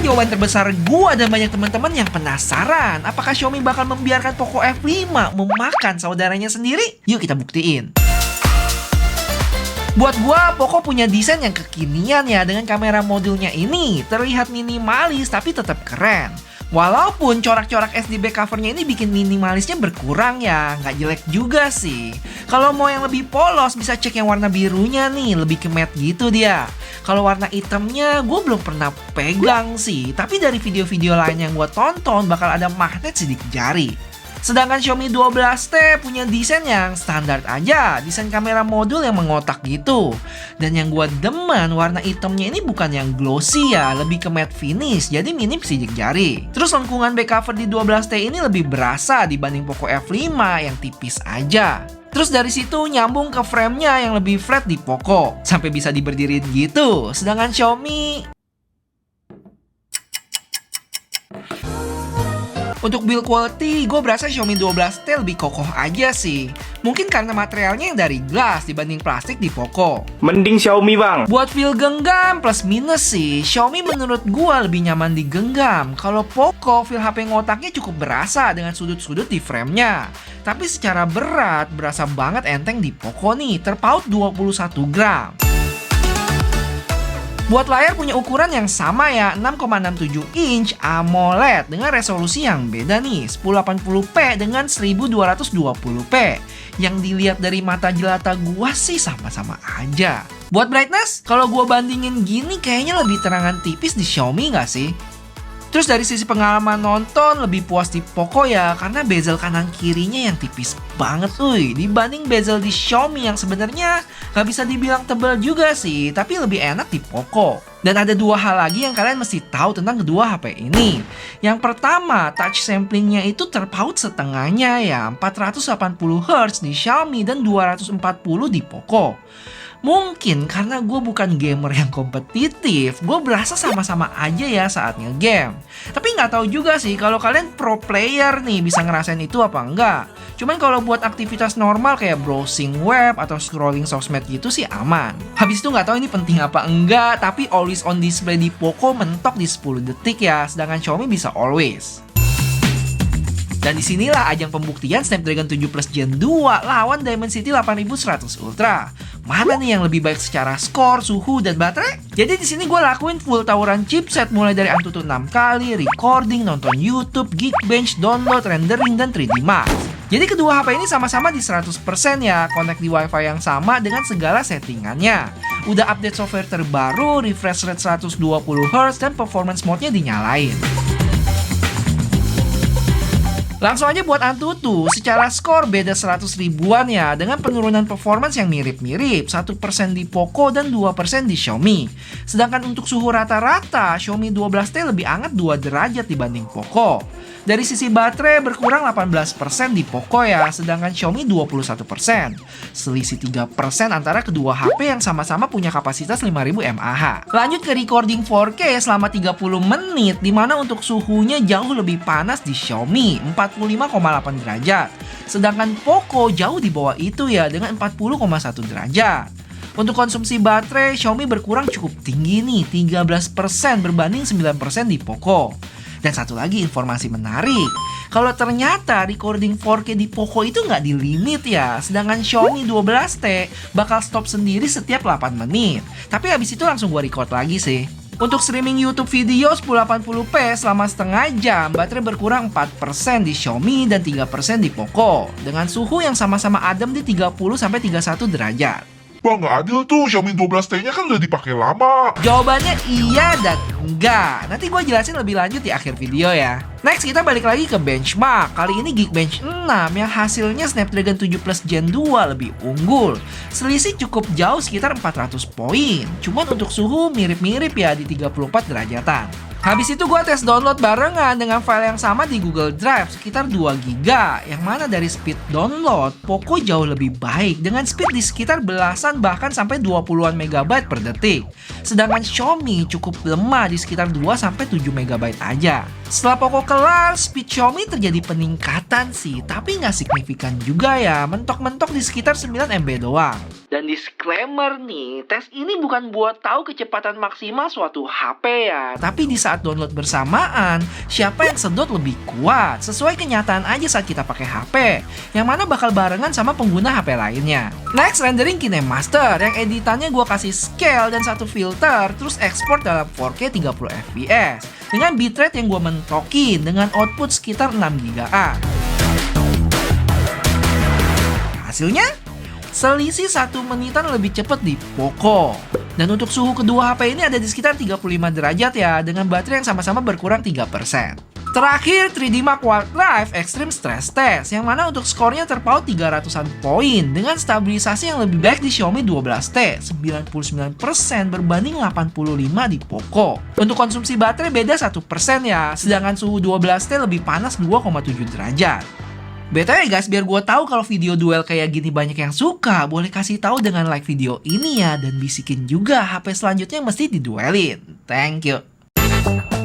jawaban terbesar gua dan banyak teman-teman yang penasaran, apakah Xiaomi bakal membiarkan Poco F5 memakan saudaranya sendiri? Yuk kita buktiin. Buat gua, Poco punya desain yang kekinian ya. Dengan kamera modulnya ini terlihat minimalis tapi tetap keren. Walaupun corak-corak SD back covernya ini bikin minimalisnya berkurang ya, nggak jelek juga sih. Kalau mau yang lebih polos bisa cek yang warna birunya nih, lebih ke matte gitu dia. Kalau warna hitamnya gue belum pernah pegang sih, tapi dari video-video lain yang gue tonton bakal ada magnet sidik jari. Sedangkan Xiaomi 12T punya desain yang standar aja, desain kamera modul yang mengotak gitu. Dan yang gue demen, warna hitamnya ini bukan yang glossy ya, lebih ke matte finish, jadi minim sidik jari. Terus lengkungan back cover di 12T ini lebih berasa dibanding Poco F5 yang tipis aja. Terus dari situ nyambung ke frame-nya yang lebih flat di Poco, sampai bisa diberdiriin gitu. Sedangkan Xiaomi, untuk build quality, gue berasa Xiaomi 12T lebih kokoh aja sih. Mungkin karena materialnya yang dari glass dibanding plastik di Poco. Mending Xiaomi bang. Buat feel genggam plus minus sih, Xiaomi menurut gue lebih nyaman di genggam. Kalau Poco, feel HP ngotaknya cukup berasa dengan sudut-sudut di framenya. Tapi secara berat, berasa banget enteng di Poco nih, terpaut 21 gram. Buat layar punya ukuran yang sama ya, 6,67 inch AMOLED dengan resolusi yang beda nih, 1080p dengan 1220p. Yang dilihat dari mata jelata gua sih sama-sama aja. Buat brightness, kalau gua bandingin gini kayaknya lebih terangan tipis di Xiaomi nggak sih? Terus dari sisi pengalaman nonton lebih puas di Poco ya, karena bezel kanan kirinya yang tipis banget dibanding bezel di Xiaomi yang sebenarnya gak bisa dibilang tebal juga sih, tapi lebih enak di Poco. Dan ada dua hal lagi yang kalian mesti tahu tentang kedua HP ini. Yang pertama, touch samplingnya itu terpaut setengahnya ya, 480Hz di Xiaomi dan 240 di Poco. Mungkin karena gue bukan gamer yang kompetitif, gue berasa sama-sama aja ya saat nge-game. Tapi nggak tahu juga sih kalau kalian pro player nih bisa ngerasain itu apa enggak. Cuman kalau buat aktivitas normal kayak browsing web atau scrolling sosmed gitu sih aman. Habis itu nggak tahu ini penting apa enggak, tapi always on display di Poco mentok di 10 detik ya, sedangkan Xiaomi bisa always. Dan disinilah ajang pembuktian Snapdragon 7 Plus Gen 2 lawan Dimensity 8100 Ultra. Mana nih yang lebih baik secara skor, suhu, dan baterai? Jadi di sini gue lakuin full tawuran chipset mulai dari Antutu 6 kali, recording, nonton YouTube, Geekbench, download, rendering, dan 3D Max. Jadi kedua HP ini sama-sama di 100% ya, connect di Wi-Fi yang sama dengan segala settingannya. Udah update software terbaru, refresh rate 120Hz, dan performance mode-nya dinyalain. Langsung aja buat Antutu, secara skor beda 100 ribuan ya, dengan penurunan performance yang mirip-mirip, 1% di Poco dan 2% di Xiaomi. Sedangkan untuk suhu rata-rata, Xiaomi 12T lebih hangat 2 derajat dibanding Poco. Dari sisi baterai berkurang 18% di Poco ya, sedangkan Xiaomi 21%. Selisih 3% antara kedua HP yang sama-sama punya kapasitas 5000 mAh. Lanjut ke recording 4K selama 30 menit, dimana untuk suhunya jauh lebih panas di Xiaomi, 45,8 derajat. Sedangkan Poco jauh di bawah itu ya, dengan 40,1 derajat. Untuk konsumsi baterai, Xiaomi berkurang cukup tinggi nih, 13% berbanding 9% di Poco. Dan satu lagi informasi menarik, kalau ternyata recording 4K di Poco itu nggak di limit ya, sedangkan Xiaomi 12T bakal stop sendiri setiap 8 menit. Tapi habis itu langsung gua record lagi sih. Untuk streaming YouTube video 1080p selama setengah jam, baterai berkurang 4% di Xiaomi dan 3% di Poco, dengan suhu yang sama-sama adem di 30-31 derajat. Bang, nggak adil tuh, Xiaomi 12T-nya kan udah dipakai lama. Jawabannya iya dan enggak. Nanti gue jelasin lebih lanjut di akhir video ya. Next, kita balik lagi ke benchmark. Kali ini Geekbench 6 yang hasilnya Snapdragon 7 Plus Gen 2 lebih unggul. Selisih cukup jauh sekitar 400 poin. Cuman untuk suhu mirip-mirip ya di 34 derajatan. Habis itu gue tes download barengan dengan file yang sama di Google Drive sekitar 2 GB. Yang mana dari speed download, Poco jauh lebih baik dengan speed di sekitar belasan bahkan sampai 20-an MB per detik. Sedangkan Xiaomi cukup lemah di sekitar 2-7 MB aja. Setelah Poco kelar, speed Xiaomi terjadi peningkatan sih, tapi nggak signifikan juga ya, mentok-mentok di sekitar 9 MB doang. Dan disclaimer nih, tes ini bukan buat tahu kecepatan maksimal suatu HP ya, tapi di saat download bersamaan, siapa yang sedot lebih kuat, sesuai kenyataan aja saat kita pakai HP, yang mana bakal barengan sama pengguna HP lainnya. Next, rendering KineMaster, yang editannya gua kasih scale dan satu filter, terus ekspor dalam 4K 30 fps, dengan bitrate yang gua mentokin, dengan output sekitar 6 GB. Hasilnya? Selisih 1 menitan lebih cepat di Poco. Dan untuk suhu kedua HP ini ada di sekitar 35 derajat ya, dengan baterai yang sama-sama berkurang 3%. Terakhir, 3D Mark Wildlife Extreme Stress Test, yang mana untuk skornya terpaut 300-an poin, dengan stabilisasi yang lebih baik di Xiaomi 12T, 99% berbanding 85 di Poco. Untuk konsumsi baterai beda 1% ya, sedangkan suhu 12T lebih panas 2,7 derajat. BTW guys, biar gue tahu kalau video duel kayak gini banyak yang suka, boleh kasih tahu dengan like video ini ya, dan bisikin juga HP selanjutnya yang mesti diduelin. Thank you.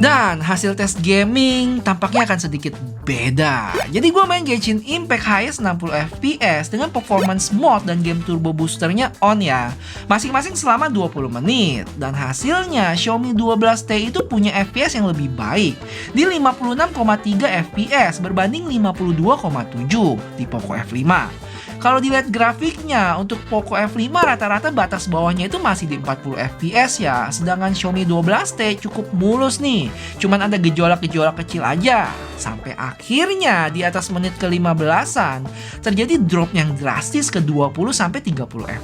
Dan hasil tes gaming tampaknya akan sedikit beda. Jadi gue main Genshin Impact highest 60 fps dengan performance mode dan game turbo boosternya on ya, masing-masing selama 20 menit. Dan hasilnya Xiaomi 12T itu punya FPS yang lebih baik di 56,3 fps berbanding 52,7 di Poco F5. Kalau dilihat grafiknya, untuk Poco F5 rata-rata batas bawahnya itu masih di 40 fps ya, sedangkan Xiaomi 12T cukup mulus nih, cuman ada gejolak-gejolak kecil aja. Sampai akhirnya di atas menit ke-15an terjadi drop yang drastis ke 20-30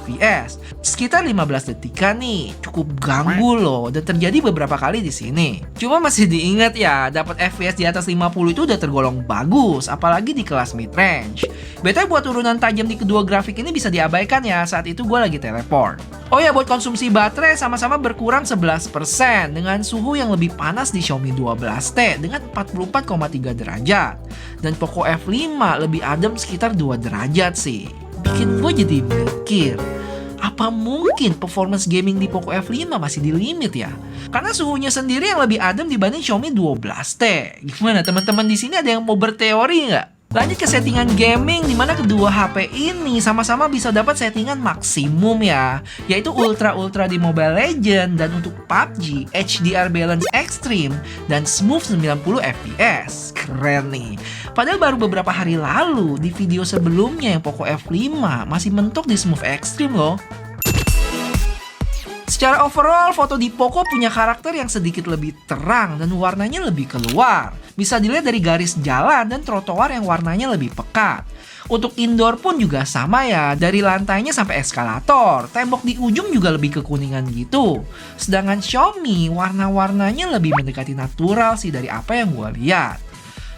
fps. Sekitar 15 detikan nih, cukup ganggu loh, dan terjadi beberapa kali di sini. Cuma masih diingat ya, dapat FPS di atas 50 itu udah tergolong bagus, apalagi di kelas mid range. BTW buat turunan tajam di kedua grafik ini bisa diabaikan ya, saat itu gue lagi teleport. Oh ya, buat konsumsi baterai sama-sama berkurang 11% dengan suhu yang lebih panas di Xiaomi 12T dengan 44,3 derajat. Dan Poco F5 lebih adem sekitar 2 derajat sih. Bikin gue jadi mikir, apa mungkin performance gaming di Poco F5 masih di limit ya? Karena suhunya sendiri yang lebih adem dibanding Xiaomi 12T. Gimana teman-teman di sini, ada yang mau berteori nggak? Lanjut ke settingan gaming, dimana kedua HP ini sama-sama bisa dapat settingan maksimum ya, yaitu ultra di Mobile Legends, dan untuk PUBG HDR Balance Extreme dan Smooth 90 fps. Keren nih. Padahal baru beberapa hari lalu di video sebelumnya yang Poco F5 masih mentok di Smooth Extreme loh. Secara overall, foto di Poco punya karakter yang sedikit lebih terang dan warnanya lebih keluar. Bisa dilihat dari garis jalan dan trotoar yang warnanya lebih pekat. Untuk indoor pun juga sama ya, dari lantainya sampai eskalator. Tembok di ujung juga lebih kekuningan gitu. Sedangkan Xiaomi, warna-warnanya lebih mendekati natural sih dari apa yang gue lihat.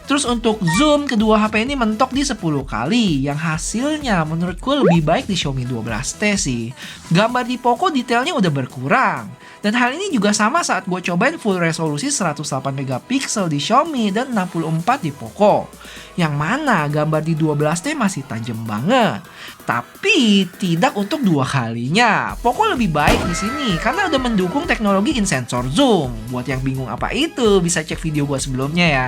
Terus untuk zoom, kedua HP ini mentok di 10 kali, yang hasilnya menurut gue lebih baik di Xiaomi 12T sih. Gambar di Poco detailnya udah berkurang. Dan hal ini juga sama saat gue cobain full resolusi 108 megapiksel di Xiaomi dan 64 di Poco. Yang mana gambar di 12T masih tajam banget. Tapi tidak untuk 2 kalinya. Poco lebih baik di sini karena udah mendukung teknologi in-sensor zoom. Buat yang bingung apa itu, bisa cek video gue sebelumnya ya.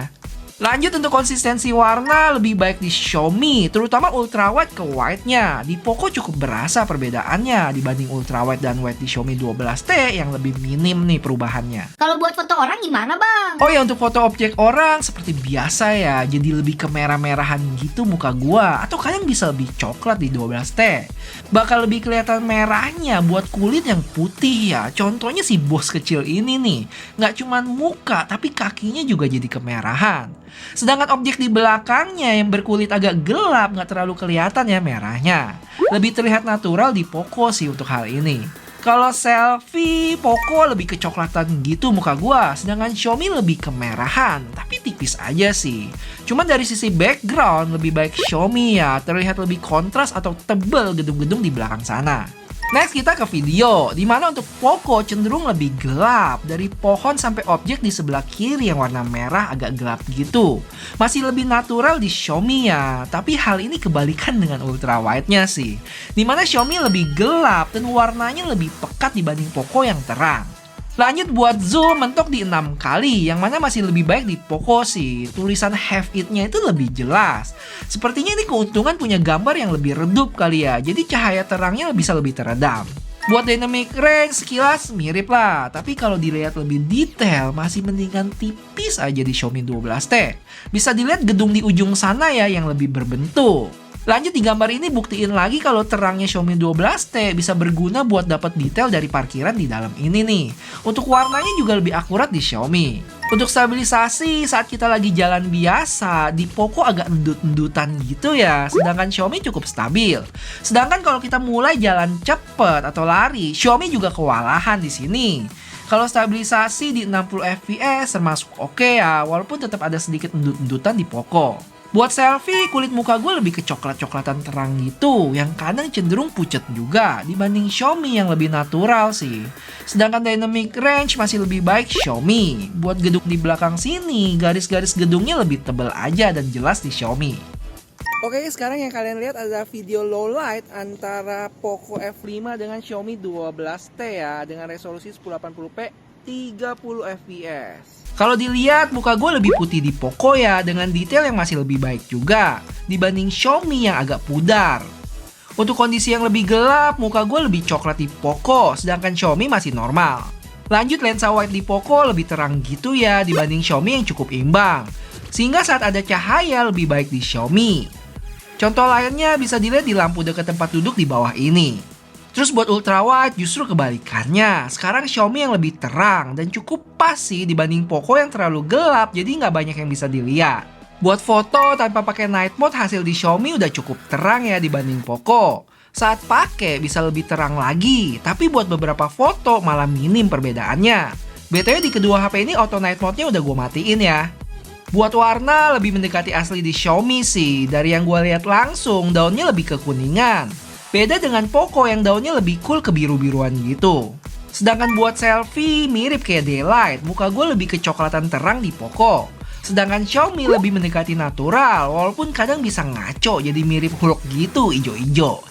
Lanjut untuk konsistensi warna, lebih baik di Xiaomi, terutama ultrawide ke wide-nya. Di Poco cukup berasa perbedaannya dibanding ultrawide dan wide di Xiaomi 12T yang lebih minim nih perubahannya. Kalau buat foto orang gimana bang? Oh ya, untuk foto objek orang seperti biasa ya, jadi lebih kemerah-merahan gitu muka gua, atau kadang bisa lebih coklat di 12T. Bakal lebih kelihatan merahnya buat kulit yang putih ya. Contohnya si bos kecil ini nih, nggak cuman muka tapi kakinya juga jadi kemerahan. Sedangkan objek di belakangnya yang berkulit agak gelap nggak terlalu kelihatan ya merahnya. Lebih terlihat natural di Poco sih untuk hal ini. Kalau selfie, Poco lebih kecoklatan gitu muka gua, sedangkan Xiaomi lebih kemerahan, tapi tipis aja sih. Cuma dari sisi background lebih baik Xiaomi ya, terlihat lebih kontras atau tebel gedung-gedung di belakang sana. Next kita ke video, dimana untuk Poco cenderung lebih gelap, dari pohon sampai objek di sebelah kiri yang warna merah agak gelap gitu. Masih lebih natural di Xiaomi ya, tapi hal ini kebalikan dengan ultrawide-nya sih. Dimana Xiaomi lebih gelap dan warnanya lebih pekat dibanding Poco yang terang. Lanjut buat zoom, mentok di 6 kali, yang mana masih lebih baik di Poco sih. Tulisan have it-nya itu lebih jelas. Sepertinya ini keuntungan punya gambar yang lebih redup kali ya, jadi cahaya terangnya bisa lebih teredam. Buat dynamic range sekilas mirip lah, tapi kalau dilihat lebih detail masih mendingan tipis aja di Xiaomi 12T. Bisa dilihat gedung di ujung sana ya yang lebih berbentuk. Lanjut di gambar ini buktiin lagi kalau terangnya Xiaomi 12T bisa berguna buat dapat detail dari parkiran di dalam ini nih. Untuk warnanya juga lebih akurat di Xiaomi. Untuk stabilisasi saat kita lagi jalan biasa, di Poco agak endut-endutan gitu ya, sedangkan Xiaomi cukup stabil. Sedangkan kalau kita mulai jalan cepet atau lari, Xiaomi juga kewalahan di sini. Kalau stabilisasi di 60 fps termasuk oke ya, walaupun tetap ada sedikit endut-endutan di Poco. Buat selfie, kulit muka gue lebih ke coklat-coklatan terang gitu, yang kadang cenderung pucet juga dibanding Xiaomi yang lebih natural sih. Sedangkan dynamic range masih lebih baik Xiaomi. Buat gedung di belakang sini, garis-garis gedungnya lebih tebal aja dan jelas di Xiaomi. Oke, sekarang yang kalian lihat ada video low light antara Poco F5 dengan Xiaomi 12T ya, dengan resolusi 1080p 30 fps. Kalau dilihat muka gue lebih putih di Poco ya, dengan detail yang masih lebih baik juga dibanding Xiaomi yang agak pudar. Untuk kondisi yang lebih gelap, muka gue lebih coklat di Poco, sedangkan Xiaomi masih normal. Lanjut lensa wide di Poco lebih terang gitu ya dibanding Xiaomi yang cukup imbang, sehingga saat ada cahaya lebih baik di Xiaomi. Contoh lainnya bisa dilihat di lampu dekat tempat duduk di bawah ini. Terus buat ultrawide justru kebalikannya. Sekarang Xiaomi yang lebih terang dan cukup pas sih dibanding Poco yang terlalu gelap, jadi nggak banyak yang bisa dilihat. Buat foto tanpa pakai night mode, hasil di Xiaomi udah cukup terang ya dibanding Poco. Saat pakai bisa lebih terang lagi, tapi buat beberapa foto malah minim perbedaannya. BTW di kedua HP ini auto night mode-nya udah gue matiin ya. Buat warna lebih mendekati asli di Xiaomi sih. Dari yang gue lihat langsung, daunnya lebih kekuningan. Beda dengan Poco yang daunnya lebih cool ke biru-biruan gitu. Sedangkan buat selfie mirip kayak daylight, muka gue lebih kecoklatan terang di Poco. Sedangkan Xiaomi lebih mendekati natural, walaupun kadang bisa ngaco jadi mirip Hulk gitu, ijo-ijo.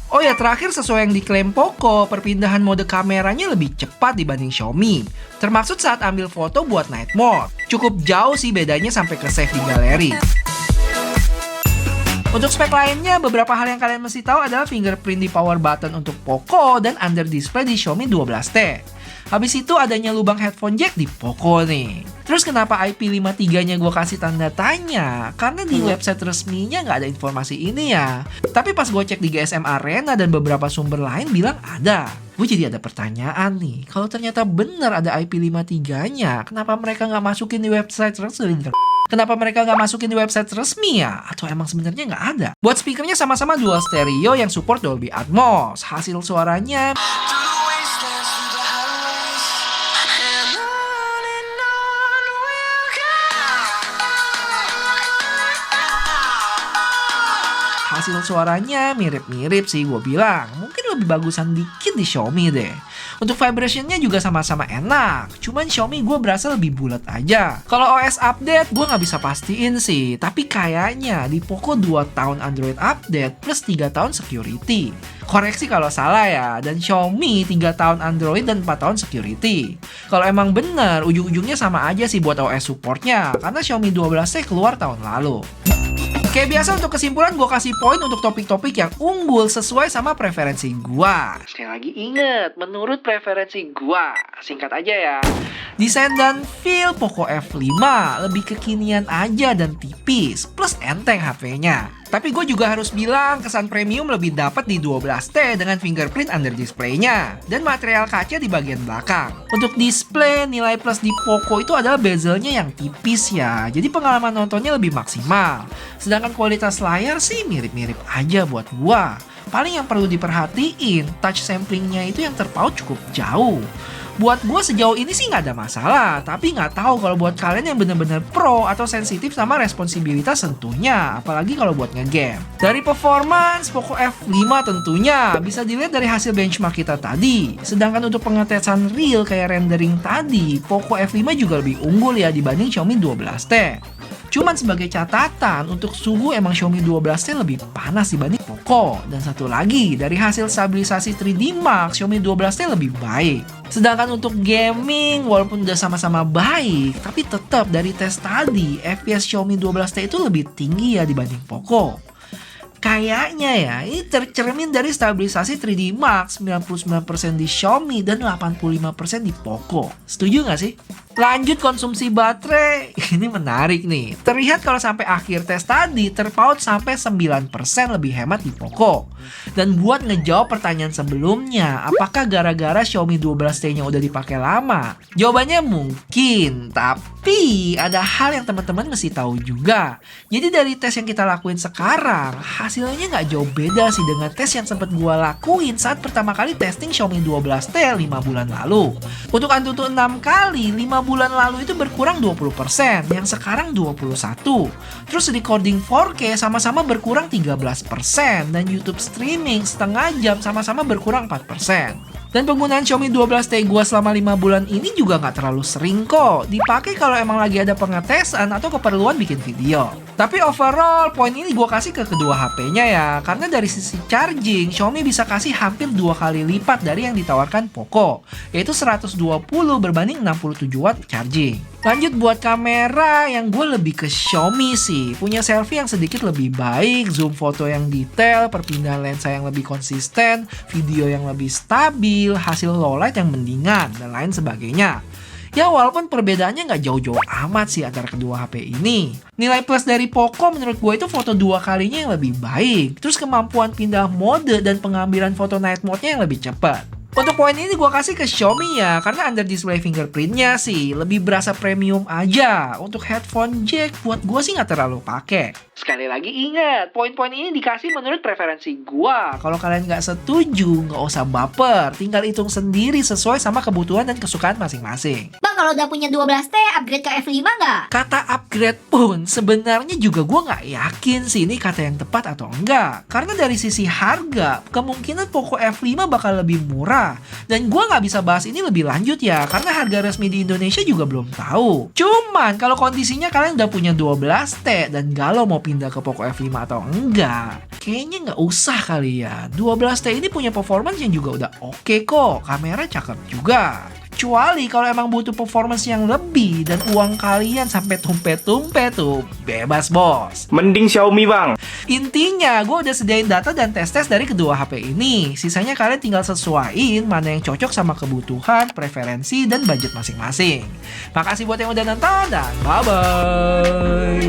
Oh ya, terakhir sesuai yang diklaim Poco, perpindahan mode kameranya lebih cepat dibanding Xiaomi. Termaksud saat ambil foto buat night mode. Cukup jauh sih bedanya sampai ke save di galeri. Untuk spek lainnya, beberapa hal yang kalian mesti tahu adalah fingerprint di power button untuk Poco dan under display di Xiaomi 12T. Habis itu adanya lubang headphone jack di Poco nih. Terus kenapa IP53-nya gue kasih tanda tanya? Karena di website resminya nggak ada informasi ini ya. Tapi pas gue cek di GSM Arena dan beberapa sumber lain bilang ada. Gue jadi ada pertanyaan nih. Kalau ternyata benar ada IP53-nya, kenapa mereka nggak masukin di website resmi? Kenapa mereka nggak masukin di website resmi ya? Atau emang sebenarnya nggak ada? Buat speakernya sama-sama dual stereo yang support Dolby Atmos. Hasil suaranya mirip-mirip sih gue bilang. Mungkin lebih bagusan dikit di Xiaomi deh. Untuk vibrationnya juga sama-sama enak. Cuman Xiaomi gue berasa lebih bulat aja. Kalau OS update gue nggak bisa pastiin sih. Tapi kayaknya di Poco 2 tahun Android update plus 3 tahun security. Koreksi kalau salah ya. Dan Xiaomi 3 tahun Android dan 4 tahun security. Kalau emang bener, ujung-ujungnya sama aja sih buat OS supportnya. Karena Xiaomi 12C keluar tahun lalu. Kayak biasa untuk kesimpulan gue kasih poin untuk topik-topik yang unggul sesuai sama preferensi gue. Sekali lagi inget, menurut preferensi gue. Singkat aja ya. Desain dan feel Poco F5 lebih kekinian aja dan tipis, plus enteng HP-nya. Tapi gue juga harus bilang kesan premium lebih dapat di 12T dengan fingerprint under display-nya dan material kaca di bagian belakang. Untuk display, nilai plus di Poco itu adalah bezelnya yang tipis ya, jadi pengalaman nontonnya lebih maksimal. Sedangkan kualitas layar sih mirip-mirip aja buat gua. Paling yang perlu diperhatiin, touch samplingnya itu yang terpaut cukup jauh. Buat gue sejauh ini sih nggak ada masalah, tapi nggak tahu kalau buat kalian yang bener-bener pro atau sensitif sama responsibilitas tentunya, apalagi kalau buat ngegame. Dari performance, Poco F5 tentunya bisa dilihat dari hasil benchmark kita tadi. Sedangkan untuk pengetesan real kayak rendering tadi, Poco F5 juga lebih unggul ya dibanding Xiaomi 12T. Cuman sebagai catatan, untuk suhu emang Xiaomi 12T lebih panas dibanding Poco. Dan satu lagi, dari hasil stabilisasi 3D Mark, Xiaomi 12T lebih baik. Sedangkan untuk gaming, walaupun udah sama-sama baik, tapi tetap dari tes tadi, FPS Xiaomi 12T itu lebih tinggi ya dibanding Poco. Kayaknya ya, ini tercermin dari stabilisasi 3D Mark 99% di Xiaomi dan 85% di Poco. Setuju nggak sih? Lanjut konsumsi baterai, ini menarik nih. Terlihat kalau sampai akhir tes tadi, terpaut sampai 9% lebih hemat di Poco. Dan buat ngejawab pertanyaan sebelumnya, apakah gara-gara Xiaomi 12T-nya udah dipakai lama? Jawabannya mungkin, tapi ada hal yang teman-teman mesti tahu juga. Jadi dari tes yang kita lakuin sekarang, hasilnya nggak jauh beda sih dengan tes yang sempat gua lakuin saat pertama kali testing Xiaomi 12T 5 bulan lalu. Untuk Antutu 6 kali, 5 bulan lalu itu berkurang 20%, yang sekarang 21%. Terus recording 4K sama-sama berkurang 13%, dan YouTube streaming setengah jam sama-sama berkurang 4%. Dan penggunaan Xiaomi 12T gua selama 5 bulan ini juga nggak terlalu sering kok. Dipakai kalau emang lagi ada pengetesan atau keperluan bikin video. Tapi overall, poin ini gua kasih ke kedua HP-nya ya. Karena dari sisi charging, Xiaomi bisa kasih hampir 2 kali lipat dari yang ditawarkan Poco, yaitu 120 berbanding 67 watt charging. Lanjut buat kamera, yang gue lebih ke Xiaomi sih. Punya selfie yang sedikit lebih baik, zoom foto yang detail, perpindahan lensa yang lebih konsisten, video yang lebih stabil, hasil low light yang mendingan, dan lain sebagainya. Ya walaupun perbedaannya nggak jauh-jauh amat sih antara kedua HP ini. Nilai plus dari Poco menurut gue itu foto 2 kalinya yang lebih baik. Terus kemampuan pindah mode dan pengambilan foto night mode-nya yang lebih cepat. Untuk poin ini gue kasih ke Xiaomi ya, karena under display fingerprintnya sih lebih berasa premium aja. Untuk headphone jack buat gue sih nggak terlalu pakai. Sekali lagi ingat, poin-poin ini dikasih menurut preferensi gue. Kalau kalian nggak setuju, nggak usah baper. Tinggal hitung sendiri sesuai sama kebutuhan dan kesukaan masing-masing. Bang, kalau udah punya 12T, upgrade ke F5 nggak? Kata upgrade pun sebenarnya juga gue nggak yakin sih ini kata yang tepat atau enggak. Karena dari sisi harga, kemungkinan Poco F5 bakal lebih murah. Dan gue nggak bisa bahas ini lebih lanjut ya, karena harga resmi di Indonesia juga belum tahu. Cuman kalau kondisinya kalian udah punya 12T dan galau mau pindah ke Poco F5 atau enggak, kayaknya nggak usah kali ya. 12T ini punya performance yang juga udah oke kok. Kamera cakep juga. Kecuali kalau emang butuh performance yang lebih dan uang kalian sampai tumpe-tumpe tuh, bebas bos. Mending Xiaomi bang. Intinya gue udah sediain data dan tes-tes dari kedua HP ini. Sisanya kalian tinggal sesuaiin mana yang cocok sama kebutuhan, preferensi, dan budget masing-masing. Makasih buat yang udah nonton dan bye-bye.